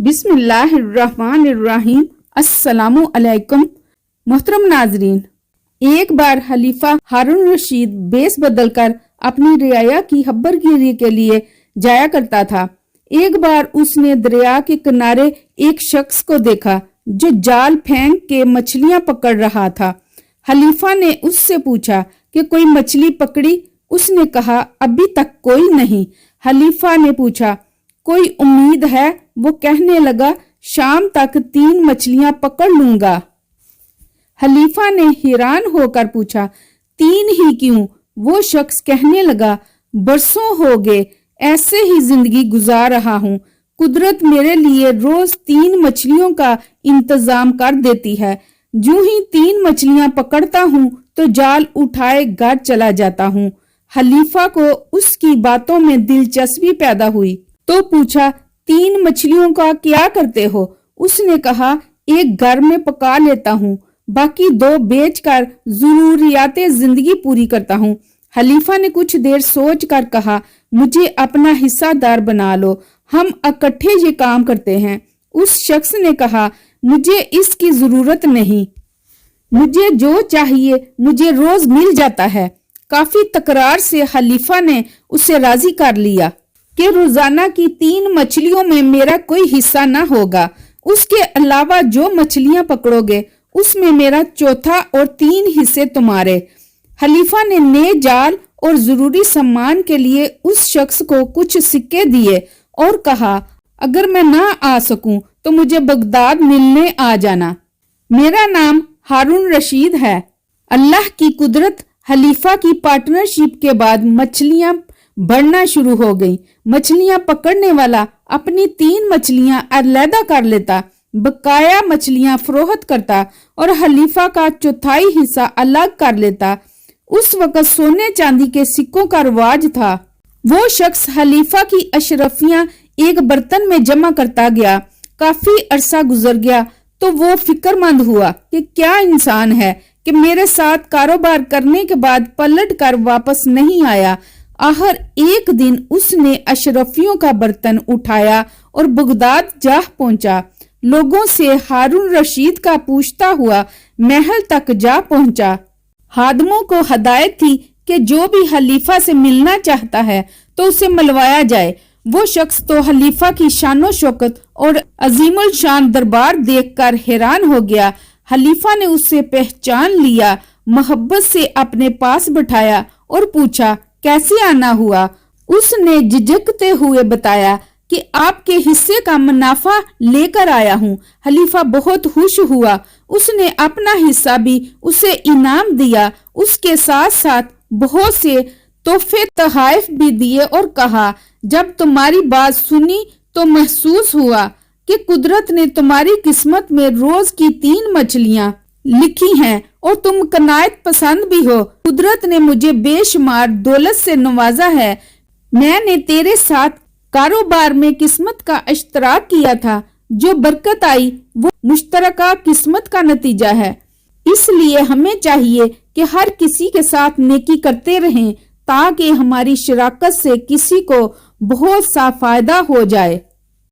بسم اللہ الرحمن الرحیم۔ السلام علیکم محترم ناظرین، ایک بار خلیفہ ہارون رشید بیس بدل کر اپنی رعایا کی خبر گیری کے لیے جایا کرتا تھا۔ ایک بار اس نے دریا کے کنارے ایک شخص کو دیکھا جو جال پھینک کے مچھلیاں پکڑ رہا تھا۔ خلیفہ نے اس سے پوچھا کہ کوئی مچھلی پکڑی؟ اس نے کہا ابھی تک کوئی نہیں۔ خلیفہ نے پوچھا کوئی امید ہے؟ وہ کہنے لگا شام تک 3 مچھلیاں پکڑ لوں گا۔ خلیفہ نے حیران ہو کر پوچھا 3 ہی کیوں؟ وہ شخص کہنے لگا برسوں ہو گئے ایسے ہی زندگی گزار رہا ہوں، قدرت میرے لیے روز 3 مچھلیوں کا انتظام کر دیتی ہے، جو ہی 3 مچھلیاں پکڑتا ہوں تو جال اٹھائے گھر چلا جاتا ہوں۔ خلیفہ کو اس کی باتوں میں دلچسپی پیدا ہوئی تو پوچھا 3 مچھلیوں کا کیا کرتے ہو؟ اس نے کہا ایک گھر میں پکا لیتا ہوں، باقی 2 بیچ کر ضروریات زندگی پوری کرتا ہوں۔ خلیفہ نے کچھ دیر سوچ کر کہا مجھے اپنا حصہ دار بنا لو، ہم اکٹھے یہ کام کرتے ہیں۔ اس شخص نے کہا مجھے اس کی ضرورت نہیں، مجھے جو چاہیے مجھے روز مل جاتا ہے۔ کافی تکرار سے خلیفہ نے اسے راضی کر لیا کہ روزانہ کی 3 مچھلیوں میں میرا کوئی حصہ نہ ہوگا، اس کے علاوہ جو مچھلیاں پکڑو گے اس میں میرا چوتھا اور 3 حصے تمہارے۔ خلیفہ نے نئے جال اور ضروری سامان کے لیے اس شخص کو کچھ سکے دیے اور کہا اگر میں نہ آ سکوں تو مجھے بغداد ملنے آ جانا، میرا نام ہارون رشید ہے۔ اللہ کی قدرت، خلیفہ کی پارٹنرشپ کے بعد مچھلیاں بڑھنا شروع ہو گئی۔ مچھلیاں پکڑنے والا اپنی 3 مچھلیاں علیحدہ کر لیتا، بقایا مچھلیاں فروخت کرتا اور خلیفہ کا چوتھائی حصہ الگ کر لیتا۔ اس وقت سونے چاندی کے سکوں کا رواج تھا۔ وہ شخص خلیفہ کی اشرفیاں ایک برتن میں جمع کرتا گیا۔ کافی عرصہ گزر گیا تو وہ فکر مند ہوا کہ کیا انسان ہے کہ میرے ساتھ کاروبار کرنے کے بعد پلٹ کر واپس نہیں آیا۔ آخر ایک دن اس نے اشرفیوں کا برتن اٹھایا اور بغداد جا پہنچا۔ لوگوں سے ہارون رشید کا پوچھتا ہوا محل تک جا پہنچا۔ خادموں کو ہدایت تھی کہ جو بھی خلیفہ سے ملنا چاہتا ہے تو اسے ملوایا جائے۔ وہ شخص تو خلیفہ کی شان و شوکت اور عظیم الشان دربار دیکھ کر حیران ہو گیا۔ خلیفہ نے اسے پہچان لیا، محبت سے اپنے پاس بٹھایا اور پوچھا کیسے آنا ہوا؟ اس نے جھجکتے ہوئے بتایا کہ آپ کے حصے کا منافع لے کر آیا ہوں۔ خلیفہ بہت خوش ہوا، اس نے اپنا حصہ بھی اسے انعام دیا، اس کے ساتھ ساتھ بہت سے تحفے تحائف بھی دیے اور کہا جب تمہاری بات سنی تو محسوس ہوا کہ قدرت نے تمہاری قسمت میں روز کی 3 مچھلیاں لکھی ہیں اور تم قناعت پسند بھی ہو۔ قدرت نے مجھے بے شمار دولت سے نوازا ہے، میں نے تیرے ساتھ کاروبار میں قسمت کا اشتراک کیا تھا، جو برکت آئی وہ مشترکہ قسمت کا نتیجہ ہے۔ اس لیے ہمیں چاہیے کہ ہر کسی کے ساتھ نیکی کرتے رہیں تاکہ ہماری شراکت سے کسی کو بہت سا فائدہ ہو جائے۔